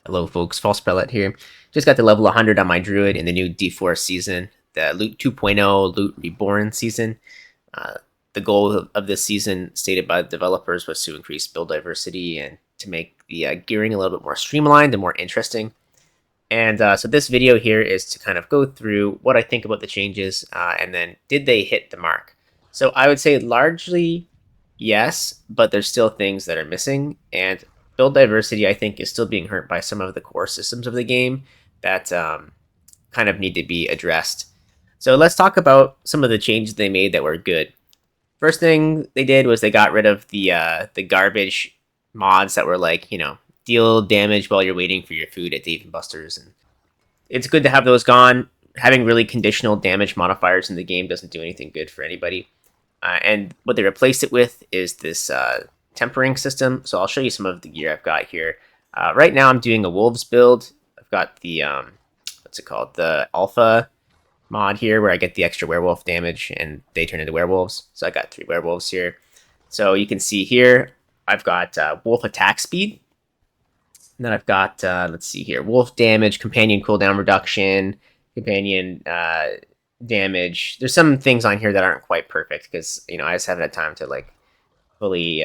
Hello folks, False Prelate here. Just got to level 100 on my druid in the new D4 season, the Loot 2.0 Loot Reborn season. Uh, the goal of this season, stated by the developers, was to increase build diversity and to make the gearing a little bit more streamlined and more interesting. And so this video here is to kind of go through what I think about the changes and then did they hit the mark. So I would say largely yes, but there's still things that are missing. And build diversity, I think, is still being hurt by some of the core systems of the game that kind of need to be addressed. So let's talk about some of the changes they made that were good. First thing they did was they got rid of the garbage mods that were like, deal damage while you're waiting for your food at Dave & Buster's, and it's good to have those gone. Having really conditional damage modifiers in the game doesn't do anything good for anybody. And what they replaced it with is this tempering system. So I'll show you some of the gear I've got here. Right now I'm doing a wolves build. I've got the, what's it called? The alpha mod here where I get the extra werewolf damage and they turn into werewolves. So I got 3 werewolves here. So you can see here, I've got wolf attack speed. And then I've got, let's see here, wolf damage, companion cooldown reduction, companion damage. There's some things on here that aren't quite perfect because, I just haven't had time to, like, fully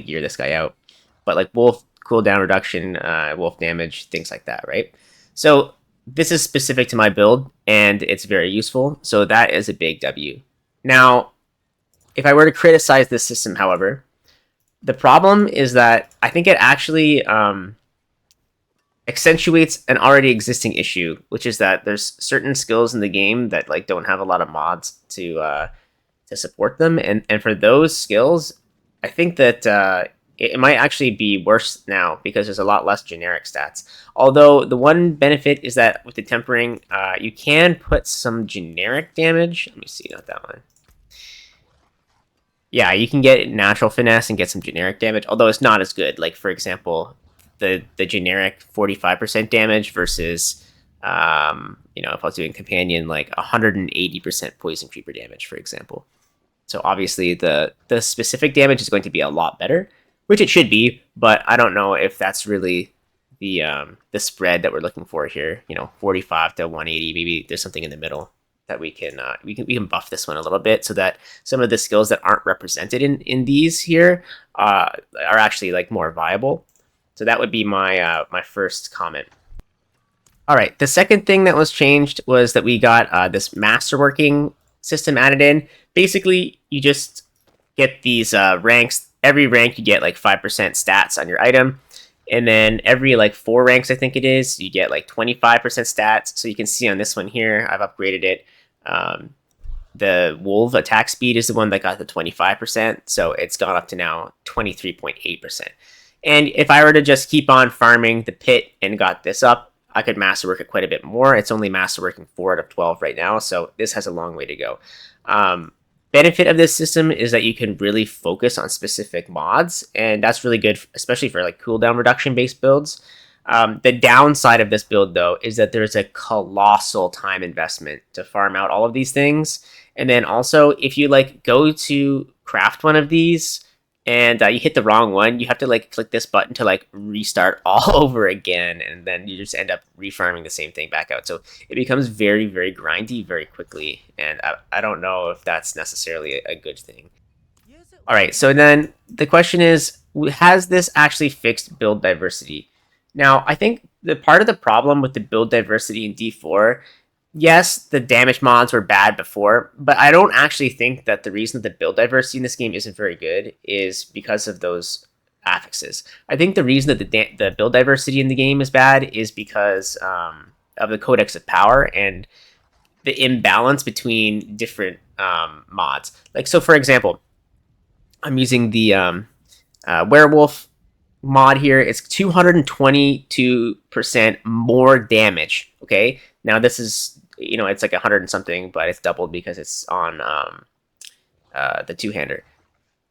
gear this guy out. But, like, wolf cooldown reduction, wolf damage, things like that, right? So this is specific to my build, and it's very useful. So that is a big W. Now, if I were to criticize this system, however, the problem is that I think it actually accentuates an already existing issue, which is that there's certain skills in the game that like don't have a lot of mods to support them, and for those skills, I think that it might actually be worse now because there's a lot less generic stats. Although the one benefit is that with the tempering, you can put some generic damage. Let me see, not that one. Yeah, you can get natural finesse and get some generic damage, although it's not as good. Like, for example, the generic 45% damage versus, if I was doing companion, like 180% poison creeper damage, for example. So obviously the specific damage is going to be a lot better, which it should be, but I don't know if that's really the spread that we're looking for here. 45 to 180, maybe there's something in the middle that we can buff this one a little bit so that some of the skills that aren't represented in these here are actually like more viable. So that would be my my first comment. All right, the second thing that was changed was that we got this masterworking system added in. Basically, you just get these ranks. Every rank you get like 5% stats on your item. And then every like 4 ranks, I think it is, you get like 25% stats. So you can see on this one here, I've upgraded it. The wolf attack speed is the one that got the 25%. So it's gone up to now 23.8%. And if I were to just keep on farming the pit and got this up, I could masterwork it quite a bit more. It's only masterworking 4 out of 12 right now. So this has a long way to go. Benefit of this system is that you can really focus on specific mods, and that's really good, especially for like cooldown reduction based builds. The downside of this build, though, is that there's a colossal time investment to farm out all of these things, and then also if you like go to craft one of these and you hit the wrong one, you have to like click this button to like restart all over again, and then you just end up refarming the same thing back out. So it becomes very, very grindy very quickly, and I don't know if that's necessarily a good thing. All right, so then the question is, has this actually fixed build diversity? Now, I think the part of the problem with the build diversity in D4, yes, the damage mods were bad before, but I don't actually think that the reason that the build diversity in this game isn't very good is because of those affixes. I think the reason that the build diversity in the game is bad is because of the Codex of Power and the imbalance between different mods. Like, so for example, I'm using the werewolf mod here. It's 222% more damage. Okay, now this is, it's like 100 and something, but it's doubled because it's on the two-hander.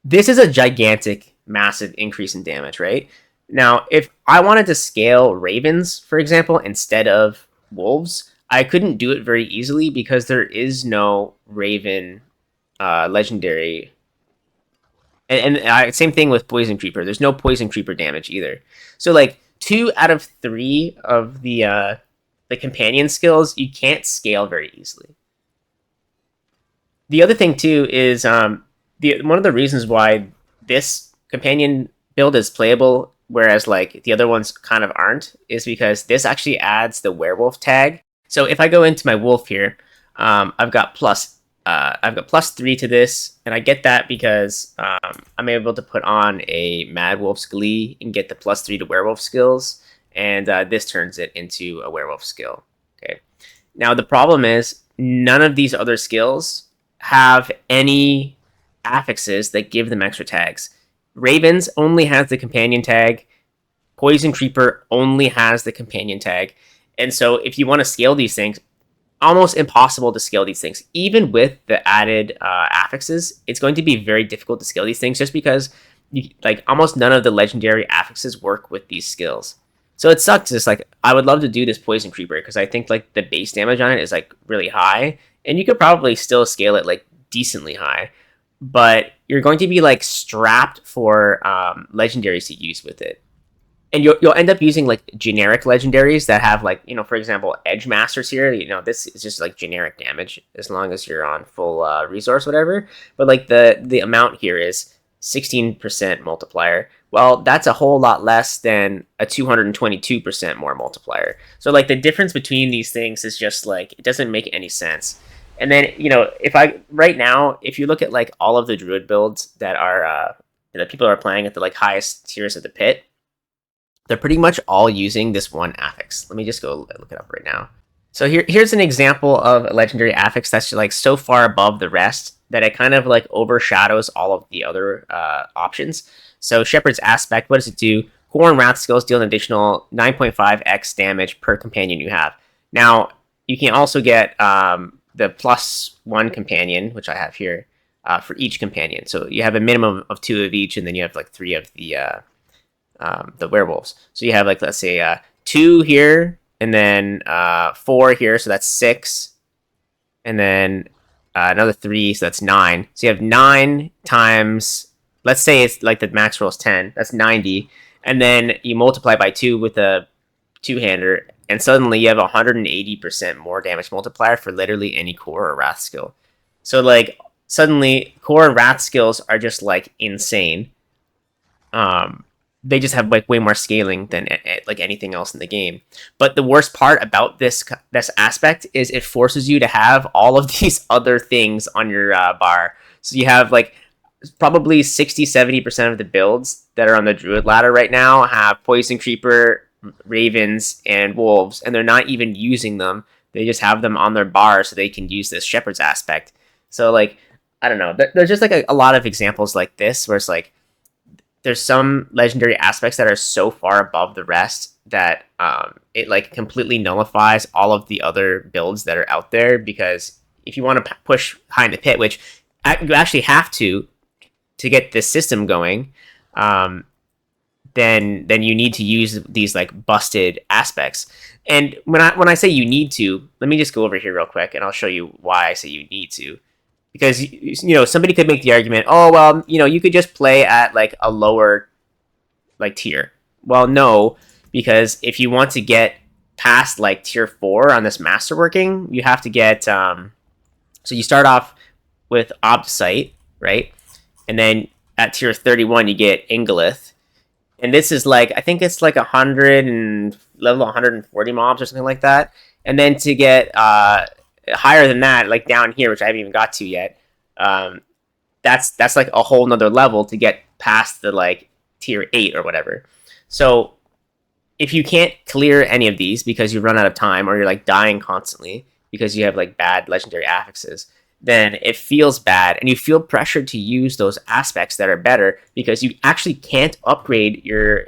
This is a gigantic, massive increase in damage, right? Now, if I wanted to scale ravens, for example, instead of wolves, I couldn't do it very easily because there is no raven legendary. And same thing with poison creeper. There's no poison creeper damage either. So like 2 out of 3 of the companion skills you can't scale very easily. The other thing too is the one of the reasons why this companion build is playable, whereas like the other ones kind of aren't, is because this actually adds the werewolf tag. So if I go into my wolf here, I've got +3 to this, and I get that because I'm able to put on a Mad Wolf's Glee and get the +3 to werewolf skills, and this turns it into a werewolf skill. Okay. Now the problem is none of these other skills have any affixes that give them extra tags. Ravens only has the companion tag. Poison Creeper only has the companion tag. And so if you want to scale these things, almost impossible to scale these things. Even with the added affixes, it's going to be very difficult to scale these things just because like almost none of the legendary affixes work with these skills. So it sucks. It's like I would love to do this Poison Creeper because I think like the base damage on it is like really high, and you could probably still scale it like decently high, but you're going to be like strapped for legendaries to use with it, and you'll end up using like generic legendaries that have like, you know, for example, Edge Masters here. You know, this is just like generic damage as long as you're on full resource, whatever. But like the amount here is 16% multiplier. Well, that's a whole lot less than a 222% more multiplier. So like the difference between these things is just like, it doesn't make any sense. And then, you know, if I right now, if you look at like all of the druid builds that are that people are playing at the like highest tiers of the pit, they're pretty much all using this one affix. Let me just go look it up right now. So here's an example of a legendary affix that's like so far above the rest that it kind of like overshadows all of the other options. So Shepherd's Aspect, what does it do? Core and Wrath skills deal an additional 9.5x damage per companion you have. Now, you can also get the +1 companion, which I have here, for each companion. So you have a minimum of 2 of each, and then you have like 3 of the werewolves. So you have like, let's say 2 here, and then 4 here, so that's 6, and then another 3, so that's 9. So you have 9 times, let's say it's like the max roll is 10, that's 90, and then you multiply by 2 with a 2-hander, and suddenly you have 180% more damage multiplier for literally any core or wrath skill. So like suddenly core and wrath skills are just like insane. They just have like way more scaling than like anything else in the game. But the worst part about this aspect is it forces you to have all of these other things on your bar. So you have like probably 60-70% of the builds that are on the druid ladder right now have Poison Creeper, Ravens, and Wolves, and they're not even using them. They just have them on their bar so they can use this Shepherd's Aspect. So like, I don't know, there's just like a lot of examples like this where it's like there's some legendary aspects that are so far above the rest that it like completely nullifies all of the other builds that are out there. Because if you want to push high in the pit, which you actually have to get this system going, then you need to use these like busted aspects. And when I say you need to, let me just go over here real quick and I'll show you why I say you need to. Because, you know, somebody could make the argument, oh, well, you know, you could just play at like a lower like tier. Well, no, because if you want to get past like tier 4 on this masterworking, you have to get so you start off with Obsight, right? And then at tier 31 you get Ingolith. And this is like, I think it's like 100 and level 140 mobs or something like that. And then to get higher than that, like down here, which I haven't even got to yet, that's like a whole nother level to get past the like tier 8 or whatever. So if you can't clear any of these because you run out of time or you're like dying constantly because you have like bad legendary affixes, then it feels bad and you feel pressured to use those aspects that are better because you actually can't upgrade your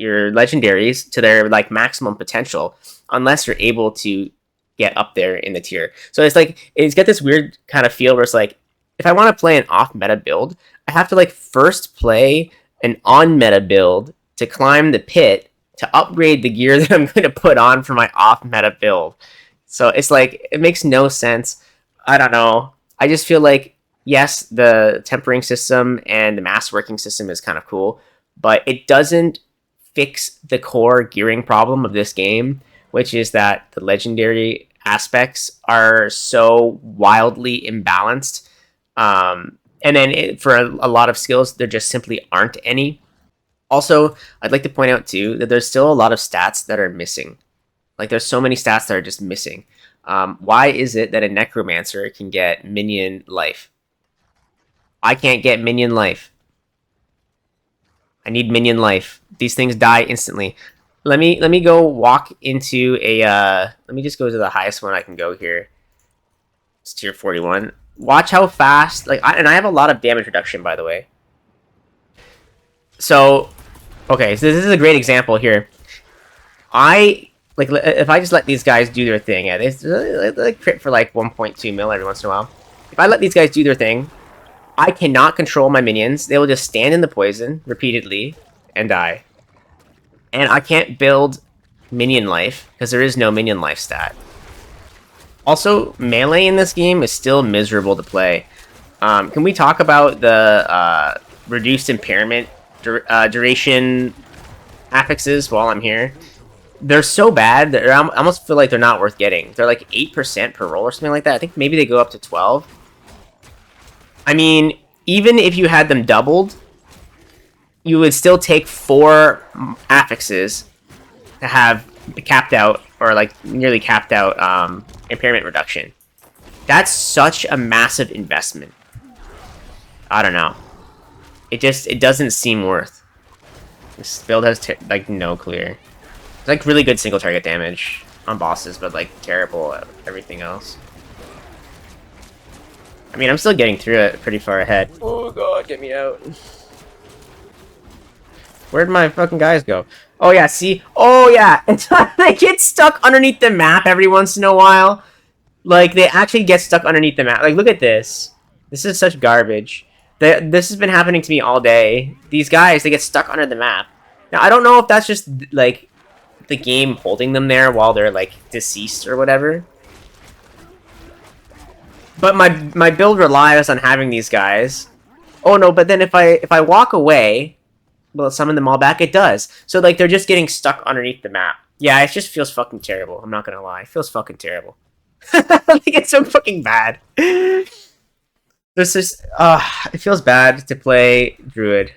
legendaries to their like maximum potential unless you're able to get up there in the tier. So it's like, it's got this weird kind of feel where it's like, if I want to play an off meta build, I have to like first play an on meta build to climb the pit to upgrade the gear that I'm going to put on for my off meta build. So it's like, it makes no sense. I don't know. I just feel like, yes, the tempering system and the mass working system is kind of cool, but it doesn't fix the core gearing problem of this game, which is that the legendary aspects are so wildly imbalanced. And then for a lot of skills, there just simply aren't any. Also, I'd like to point out too that there's still a lot of stats that are missing. Like there's so many stats that are just missing. Why is it that a necromancer can get minion life? I can't get minion life. I need minion life. These things die instantly. Let me go walk into a let me just go to the highest one I can go here. It's tier 41. Watch how fast, like, and I have a lot of damage reduction, by the way. So, okay, so this is a great example here. Like, if I just let these guys do their thing, yeah, they crit for like 1.2 mil every once in a while. If I let these guys do their thing, I cannot control my minions. They will just stand in the poison repeatedly and die. And I can't build minion life because there is no minion life stat. Also, melee in this game is still miserable to play. Can we talk about the reduced impairment duration affixes while I'm here? They're so bad that I almost feel like they're not worth getting. They're like 8% per roll or something like that. I think maybe they go up to 12. I mean, even if you had them doubled, you would still take 4 affixes to have capped out, or like nearly capped out, impairment reduction. That's such a massive investment. I don't know. It doesn't seem worth. This build has like no clear. It's like really good single target damage on bosses, but like terrible at everything else. I mean, I'm still getting through it pretty far ahead. Oh god, get me out. Where'd my fucking guys go? Oh yeah, see? Oh yeah, they get stuck underneath the map every once in a while. Like, they actually get stuck underneath the map. Like, look at this. This is such garbage. This has been happening to me all day. These guys, they get stuck under the map. Now, I don't know if that's just, like, the game holding them there while they're, like, deceased or whatever. But my build relies on having these guys. Oh no, but then if I walk away, will it summon them all back? It does. So like they're just getting stuck underneath the map. Yeah, it just feels fucking terrible. I'm not gonna lie. It feels fucking terrible. Like it's so fucking bad. This is it feels bad to play Druid.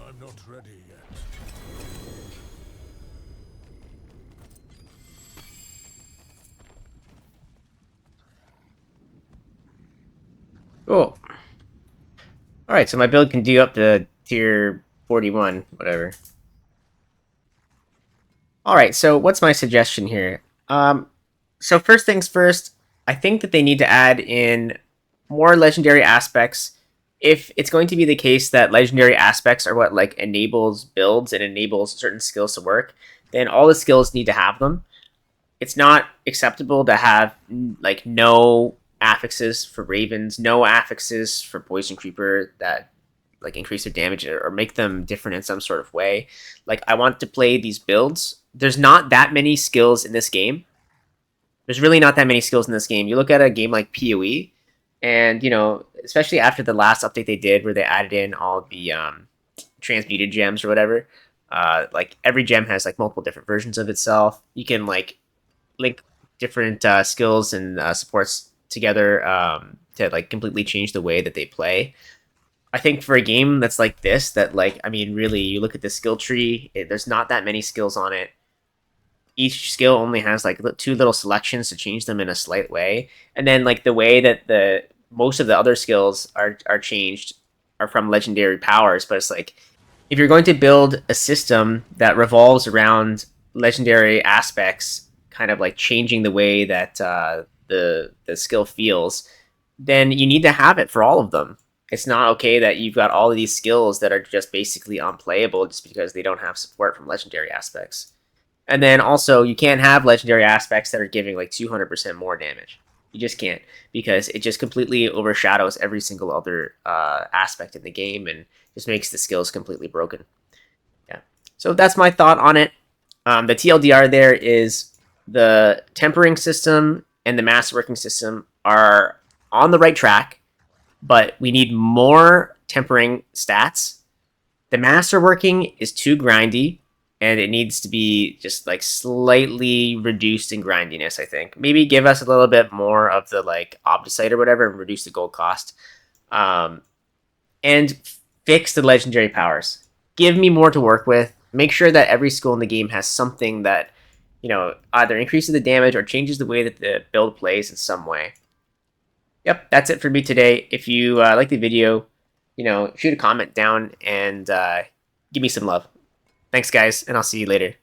I'm not ready yet. Cool. Alright, so my build can do up to tier 41, whatever. Alright, so what's my suggestion here? So first things first, I think that they need to add in more legendary aspects. If it's going to be the case that legendary aspects are what like enables builds and enables certain skills to work, then all the skills need to have them. It's not acceptable to have like no affixes for ravens, no affixes for poison creeper that like increase their damage or make them different in some sort of way. Like I want to play these builds. There's not that many skills in this game. There's really not that many skills in this game. You look at a game like PoE, and you know, especially after the last update they did where they added in all the transmuted gems or whatever. Like every gem has like multiple different versions of itself. You can like link different skills and supports together to like completely change the way that they play. I think for a game that's like this, that like, I mean, really, you look at the skill tree, there's not that many skills on it. Each skill only has like 2 little selections to change them in a slight way, and then like the way that the most of the other skills are changed are from legendary powers. But it's like if you're going to build a system that revolves around legendary aspects, kind of like changing the way that the skill feels, then you need to have it for all of them. It's not okay that you've got all of these skills that are just basically unplayable just because they don't have support from legendary aspects. And then also, you can't have legendary aspects that are giving like 200% more damage. You just can't, because it just completely overshadows every single other aspect in the game and just makes the skills completely broken. Yeah. So that's my thought on it. The TLDR there is the tempering system and the masterworking system are on the right track, but we need more tempering stats. The masterworking is too grindy, and it needs to be just like slightly reduced in grindiness. I think maybe give us a little bit more of the like opticite or whatever, and reduce the gold cost. Um, and fix the legendary powers. Give me more to work with. Make sure that every skill in the game has something that, either increases the damage or changes the way that the build plays in some way. Yep, that's it for me today. If you like the video, shoot a comment down and give me some love. Thanks, guys, and I'll see you later.